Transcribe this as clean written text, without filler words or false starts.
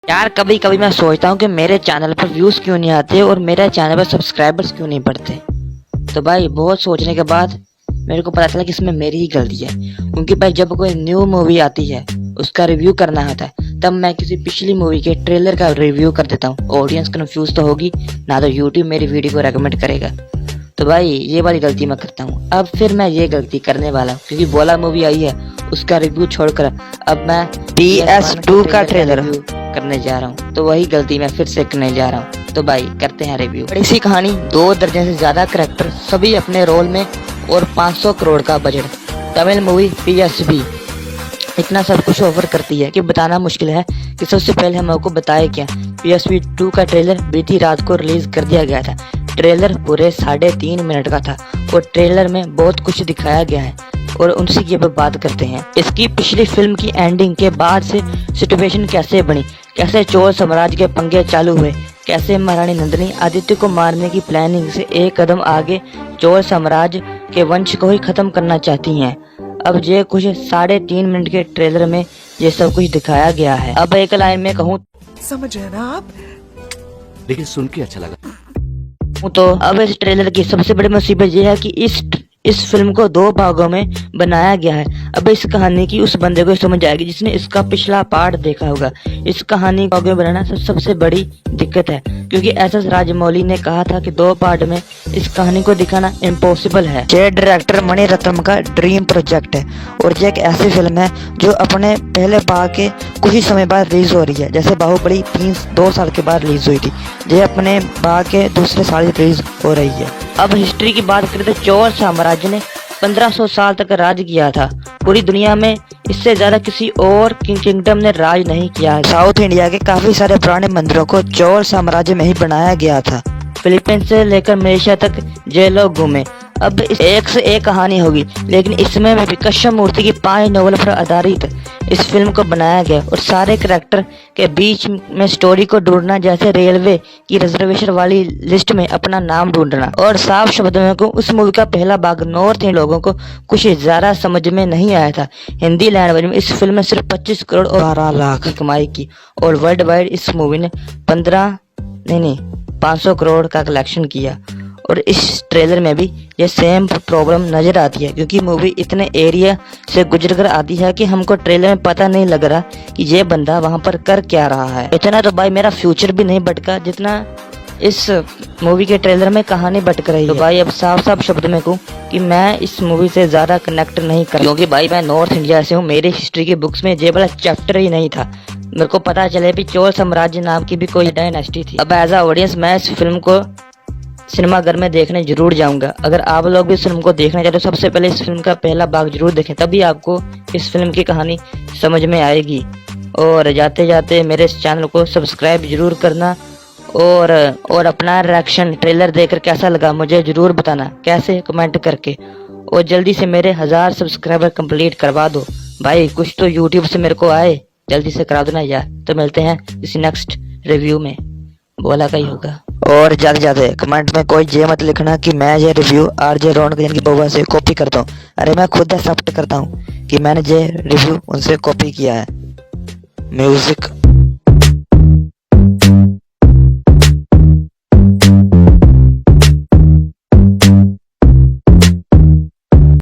यार कभी कभी मैं सोचता हूँ कि मेरे चैनल पर व्यूज क्यों नहीं आते और मेरे चैनल पर सब्सक्राइबर्स क्यों नहीं बढ़ते। तो भाई बहुत सोचने के बाद मेरे को पता चला कि इसमें मेरी ही गलती है। क्योंकि भाई जब कोई न्यू मूवी आती है उसका रिव्यू करना होता है तब मैं किसी पिछली मूवी के ट्रेलर का रिव्यू कर देता हूँ। ऑडियंस कंफ्यूज तो होगी ना, तो यूट्यूब मेरी वीडियो को रेकमेंड करेगा। तो भाई ये वाली गलती मैं करता हूँ। अब फिर मैं ये गलती करने वाला हूँ क्योंकि बोला मूवी आई है उसका रिव्यू छोड़कर अब मैं PS2 का ट्रेलर करने जा रहा हूँ। तो वही गलती मैं फिर से करने जा रहा हूँ। तो भाई करते हैं रिव्यू। बड़ी सी कहानी, 2 दर्जन से ज्यादा कैरेक्टर, सभी अपने रोल में और 500 करोड़ का बजट। तमिल मूवी PSB इतना सब कुछ ऑफर करती है कि बताना मुश्किल है कि सबसे पहले हम आपको बताए क्या। PSB 2 का ट्रेलर बीती रात को रिलीज कर दिया गया था। ट्रेलर पूरे 3.5 मिनट का था और ट्रेलर में बहुत कुछ दिखाया गया है और उनसे की अब बात करते हैं। इसकी पिछली फिल्म की एंडिंग के बाद से सिचुएशन कैसे बनी, कैसे चोल साम्राज्य के पंगे चालू हुए, कैसे महारानी नंदिनी आदित्य को मारने की प्लानिंग से एक कदम आगे चोल साम्राज्य के वंश को ही खत्म करना चाहती हैं। अब ये कुछ 3.5 मिनट के ट्रेलर में ये सब कुछ दिखाया गया है। अब एक लाइन में कहूँ समझ रहे ना आप, लेकिन सुन के अच्छा लगा। तो अब इस ट्रेलर की सबसे बड़ी मुसीबत ये है कि इस फिल्म को 2 भागों में बनाया गया है। अब इस कहानी की उस बंदे को समझ आएगी जिसने इसका पिछला पार्ट देखा होगा। इस कहानी को आगे बनाना सबसे बड़ी दिक्कत है क्योंकि SS राजमौली ने कहा था कि 2 पार्ट में इस कहानी को दिखाना इम्पॉसिबल है। ये डायरेक्टर मणि रत्नम का ड्रीम प्रोजेक्ट है और ये एक ऐसी फिल्म है जो अपने पहले भाग के कुछ ही समय बाद रिलीज हो रही है। जैसे बाहुबली 2 साल के बाद रिलीज हुई थी, ये अपने भाग के दूसरे साल रिलीज हो रही है। अब हिस्ट्री की बात करें तो चोल साम्राज्य ने 1500 साल तक राज किया था। पूरी दुनिया में इससे ज्यादा किसी और किंगडम ने राज नहीं किया है। साउथ इंडिया के काफी सारे पुराने मंदिरों को चोल साम्राज्य में ही बनाया गया था। फिलीपींस से लेकर मलेशिया तक ये लोग घूमे। अब एक से एक कहानी होगी, लेकिन इसमें कृष्णमूर्ति की 5 नॉवल पर आधारित इस फिल्म को बनाया गया और सारे कैरेक्टर के बीच में स्टोरी को ढूंढना, जैसे रेलवे की रिजर्वेशन वाली लिस्ट में अपना नाम ढूंढना। और साफ शब्दों में को उस मूवी का पहला भाग नॉर्थ इंडियन लोगों को कुछ ज्यादा समझ में नहीं आया था। हिंदी लैंग्वेज में इस फिल्म में सिर्फ 25 करोड़ और 12 लाख की कमाई की और वर्ल्ड वाइड इस मूवी ने 500 करोड़ का कलेक्शन किया। और इस ट्रेलर में भी ये सेम प्रॉब्लम नजर आती है क्योंकि मूवी इतने एरिया से गुजर कर आती है कि हमको ट्रेलर में पता नहीं लग रहा कि ये बंदा वहां पर कर क्या रहा है। इतना तो भाई मेरा फ्यूचर भी नहीं भटका जितना इस मूवी के ट्रेलर में कहानी भटक रही है। तो भाई अब साफ साफ शब्द में कहूँ कि मैं इस मूवी से ज्यादा कनेक्ट नहीं कर, क्योंकि भाई मैं नॉर्थ इंडिया से हूँ। मेरी हिस्ट्री की बुक्स में ये वाला चैप्टर ही नहीं था। मेरे को पता चले भी चोल साम्राज्य नाम की भी कोई डायनेस्टी थी। अब एज अ ऑडियंस मैं इस फिल्म को सिनेमाघर में देखने जरूर जाऊंगा। अगर आप लोग भी इस फिल्म को देखना चाहते हो सबसे पहले इस फिल्म का पहला भाग जरूर देखें, तभी आपको इस फिल्म की कहानी समझ में आएगी। और जाते जाते मेरे इस चैनल को सब्सक्राइब जरूर करना और अपना रिएक्शन ट्रेलर देखकर कैसा लगा मुझे जरूर बताना, कैसे कमेंट करके। और जल्दी से मेरे 1000 सब्सक्राइबर कंप्लीट करवा दो भाई, कुछ तो यूट्यूब से मेरे को आए, जल्दी से करा दो ना यार। तो मिलते हैं किसी नेक्स्ट रिव्यू में, बोला का ही होगा। और जाते जाते कमेंट में कोई ये मत लिखना कि मैं ये रिव्यू RJ रौनक की बउआ से कॉपी करता हूँ। अरे मैं खुद एक्सेप्ट करता हूँ कि मैंने ये रिव्यू उनसे कॉपी किया है। म्यूजिक